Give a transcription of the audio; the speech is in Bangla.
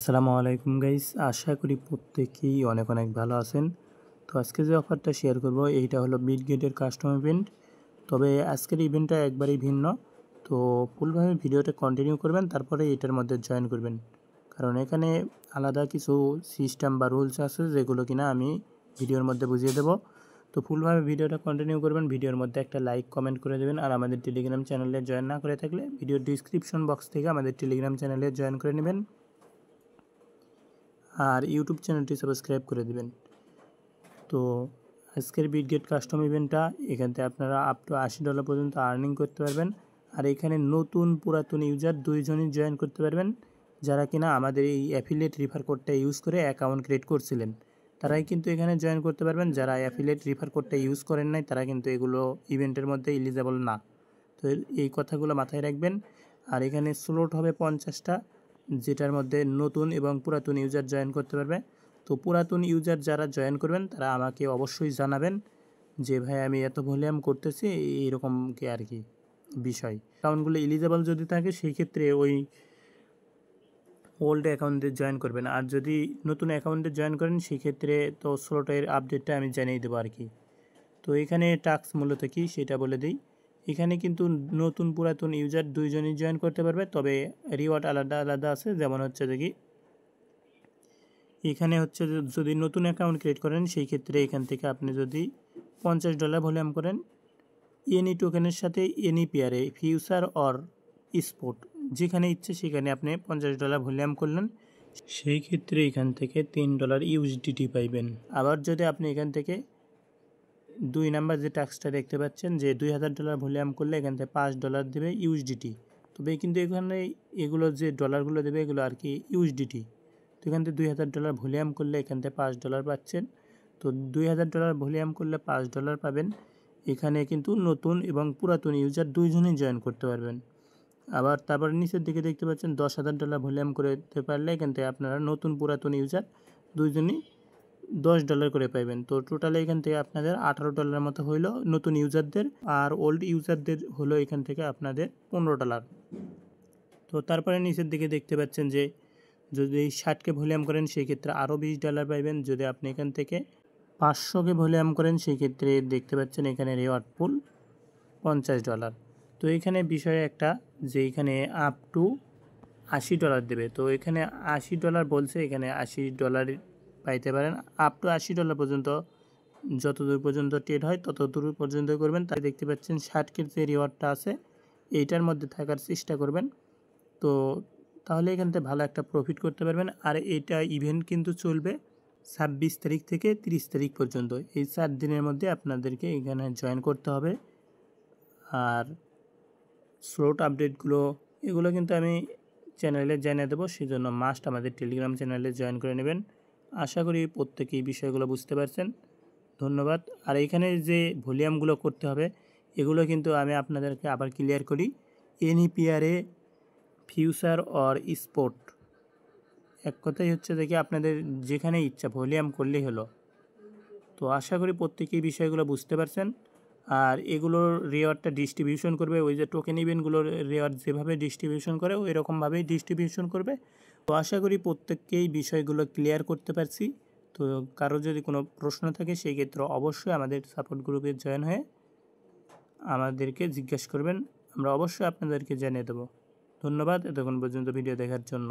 আসসালামু আলাইকুম গাইস, আশা করি প্রত্যেকেই অনেক অনেক ভালো আছেন। তো আজকে যে অফারটা শেয়ার করব এইটা হলো বিটগেটের কাস্টম ইভেন্ট। তবে আজকের ইভেন্টটা একবারেই ভিন্ন। তো ফুলভাবে ভিডিওটা কন্টিনিউ করবেন, তারপরে এটার মধ্যে জয়েন করবেন, কারণ এখানে আলাদা কিছু সিস্টেম বা রুলস আছে যেগুলো কিনা আমি ভিডিওর মধ্যে বুঝিয়ে দেবো। তো ফুলভাবে ভিডিওটা কন্টিনিউ করবেন, ভিডিওর মধ্যে একটা লাইক কমেন্ট করে দেবেন। আর আমাদের টেলিগ্রাম চ্যানেলে জয়েন না করে থাকলে ভিডিওর ডিসক্রিপশন বক্স থেকে আমাদের টেলিগ্রাম চ্যানেলে জয়েন করে নেবেন, আর ইউটিউব চ্যানেলটি সাবস্ক্রাইব করে দিবেন। তো আজকের বিটগেট কাস্টম ইভেন্টটা এখান থেকে আপনারা আপ টু $80 পর্যন্ত আর্নিং করতে পারবেন। আর এখানে নতুন পুরাতন ইউজার দুইজনই জয়েন করতে পারবেন, যারা কিনা আমাদের এই অ্যাফিলিয়েট রিফার কোডটা ইউজ করে অ্যাকাউন্ট ক্রিয়েট করছিলেন তারাই কিন্তু এখানে জয়েন করতে পারবেন। যারা অ্যাফিলিয়েট রিফার কোডটা ইউজ করেন নাই তারা কিন্তু এগুলো ইভেন্টের মধ্যে এলিজেবল না। তো এই কথাগুলো মাথায় রাখবেন। আর এখানে স্লট হবে 50টা, যেটার মধ্যে নতুন এবং পুরাতন ইউজার জয়েন করতে পারবে। তো পুরাতন ইউজার যারা জয়েন করবেন তারা আমাকে অবশ্যই জানাবেন যে ভাই আমি এত ভলিউম করতেছি, এইরকম কি আর কি বিষয়। অ্যাকাউন্টগুলো এলিজেবল যদি থাকে সেই ক্ষেত্রে ওই ওল্ড অ্যাকাউন্টে জয়েন করবেন, আর যদি নতুন অ্যাকাউন্টে জয়েন করেন সেই ক্ষেত্রে তো স্লটের আপডেটটা আমি জানিয়ে দেবো আর কি। তো এখানে টাস্ক মূলত কি সেটা বলে দিই। এখানে কিন্তু নতুন পুরাতন ইউজার দুইজনই জয়েন করতে পারবে, তবে রিওয়ার্ড আলাদা আলাদা আছে। যেমন হচ্ছে দেখি এখানে হচ্ছে যদি নতুন অ্যাকাউন্ট ক্রিয়েট করেন সেই ক্ষেত্রে এখান থেকে আপনি যদি $50 ভলিউম করেন এনি টোকেনের সাথে এনি পেয়ারে ফিউচার অর স্পোর্ট যেখানে ইচ্ছে সেখানে আপনি $50 ভলিউম করলেন, সেই ক্ষেত্রে এখান থেকে $3 ইউএসডিটি পাইবেন। আবার যদি আপনি এখান থেকে 2 নাম্বার যে টাস্কটা দেখতে পাচ্ছেন যে $2000 ভলিউম করলে এখান থেকে $5 দেবে ইউএসডিটি। তবে কিন্তু এখানে এগুলো যে ডলারগুলো দেবে এগুলো আর কি ইউএসডিটি। তো এখান থেকে $2000 ভলিউম করলে এখান থেকে $5 পাচ্ছেন। তো $2000 ভলিউম করলে $5 পাবেন। এখানে কিন্তু নতুন এবং পুরাতন ইউজার দুইজনই জয়েন করতে পারবেন। আবার তারপর নিচের দিকে দেখতে পাচ্ছেন $10,000 ভলিউম করতে পারলে এখান থেকে আপনারা নতুন পুরাতন ইউজার দুইজনই $10 করে পাইবেন। তো টোটালে এখান থেকে আপনাদের $18 মতো হইলো নতুন ইউজারদের, আর ওল্ড ইউজারদের হলো এখান থেকে আপনাদের $15। তো তারপরে নিচের দিকে দেখতে পাচ্ছেন যে যদি 60কে ভলিউম করেন সেই ক্ষেত্রে আরও $20 পাইবেন। যদি আপনি এখান থেকে 500কে ভলিউম করেন সেই ক্ষেত্রে দেখতে পাচ্ছেন এখানে রিওয়ার্ড পুল $50। তো এখানে বিষয় একটা যে এখানে আপ টু $80 দেবে। তো এখানে $80 বলছে, এখানে $80 পাইতে পারেন। আপ টু $80 পর্যন্ত যতদূর পর্যন্ত ট্রেড হয় ততদূর পর্যন্ত করবেন। তাই দেখতে পাচ্ছেন 60কে যে রিওয়ার্ডটা আছে এইটার মধ্যে থাকার চেষ্টা করবেন। তো তাহলে এখান থেকে ভালো একটা প্রফিট করতে পারবেন। আর এইটা ইভেন্ট কিন্তু চলবে 26 তারিখ থেকে 30 তারিখ পর্যন্ত। এই 4 দিনের মধ্যে আপনাদেরকে এখানে জয়েন করতে হবে। আর স্লট আপডেটগুলো এগুলো কিন্তু আমি চ্যানেলে জানিয়ে দেবো, সেই জন্য মাস্ট আমাদের টেলিগ্রাম চ্যানেলে জয়েন করে নেবেন। আশা করি প্রত্যেকেই বিষয়গুলো বুঝতে পারছেন। ধন্যবাদ। আর এখানে যে ভলিউমগুলো করতে হবে এগুলো কিন্তু আমি আপনাদেরকে আবার ক্লিয়ার করি। এনইপিআরএ ফিউচার অর স্পোর্ট, এক কথাই হচ্ছে দেখি আপনাদের যেখানে ইচ্ছা ভলিউম করলেই হলো। তো আশা করি প্রত্যেকেই বিষয়গুলো বুঝতে পারছেন। আর এগুলোর রেওয়ার্ডটা ডিস্ট্রিবিউশন করবে ওই যে টোকেন ইভেন্টগুলোর রেওয়ার্ড যেভাবে ডিস্ট্রিবিউশন করে ওই রকমভাবেই ডিস্ট্রিবিউশন করবে। তো আশা করি প্রত্যেককেই বিষয়গুলো ক্লিয়ার করতে পারছি। তো কারো যদি কোনো প্রশ্ন থাকে সেই ক্ষেত্রে অবশ্যই আমাদের সাপোর্ট গ্রুপে জয়েন হয়ে আমাদেরকে জিজ্ঞেস করবেন, আমরা অবশ্যই আপনাদেরকে জানিয়ে দেবো। ধন্যবাদ এতক্ষণ পর্যন্ত ভিডিও দেখার জন্য।